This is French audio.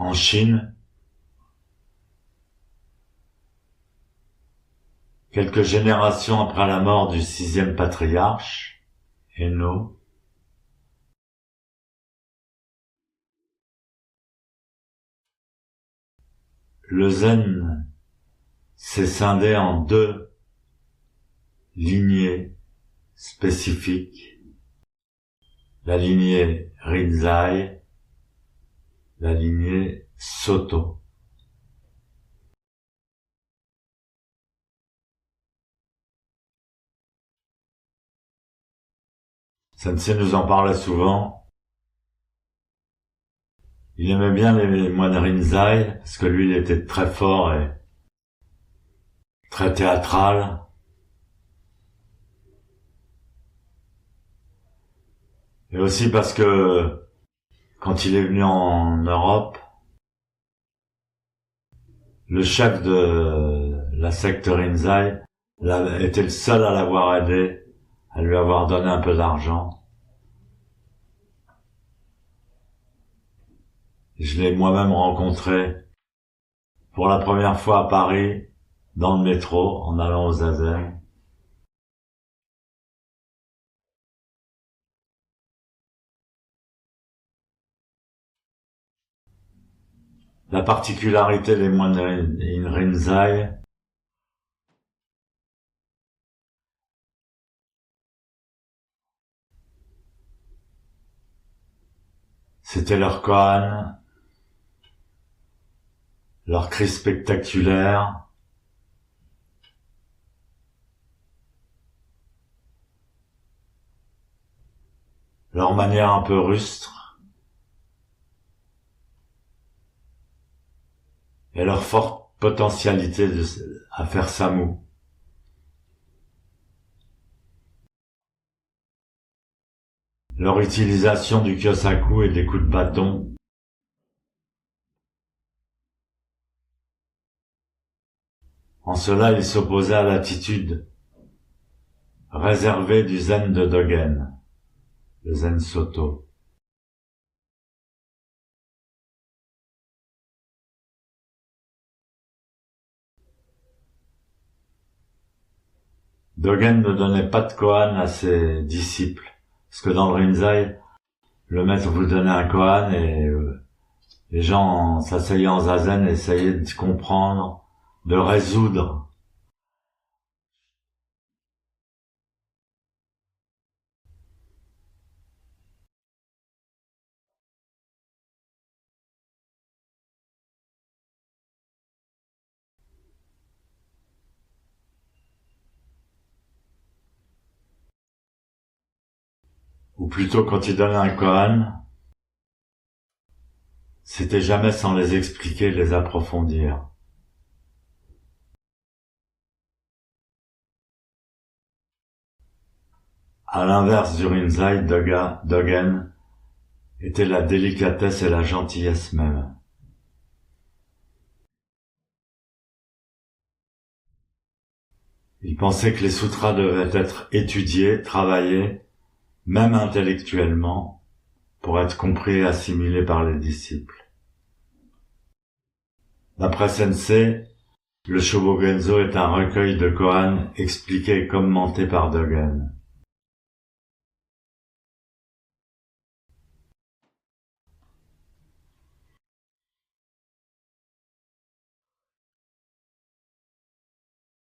en Chine, quelques générations après la mort du 6e patriarche, Enno, le zen s'est scindé en 2 lignées spécifiques, la lignée Rinzai, la lignée Soto. Sensei nous en parlait souvent. Il aimait bien les moines Rinzai, parce que lui, il était très fort et très théâtral. Et aussi parce que, quand il est venu en Europe, le chef de la secte Rinzai était le seul à l'avoir aidé, à lui avoir donné un peu d'argent. Je l'ai moi-même rencontré pour la première fois à Paris, dans le métro, en allant au Zazen. La particularité des moines Rinzai, c'était leur koan, leur cri spectaculaire, leur manière un peu rustre, et leur forte potentialité à faire samou. Leur utilisation du kyosaku et des coups de bâton, en cela ils s'opposaient à l'attitude réservée du zen de Dogen, le zen Soto. Dogen ne donnait pas de koan à ses disciples, parce que dans le Rinzai, le maître vous donnait un koan et les gens s'asseyaient en zazen et essayaient de comprendre, de résoudre. Ou plutôt quand ils donnaient un koan, c'était jamais sans les expliquer, les approfondir. À l'inverse du Rinzai, Dogen était la délicatesse et la gentillesse même. Il pensait que les sutras devaient être étudiés, travaillés, même intellectuellement, pour être compris et assimilés par les disciples. D'après Sensei, le Shobogenzo est un recueil de koans expliqués et commentés par Dogen.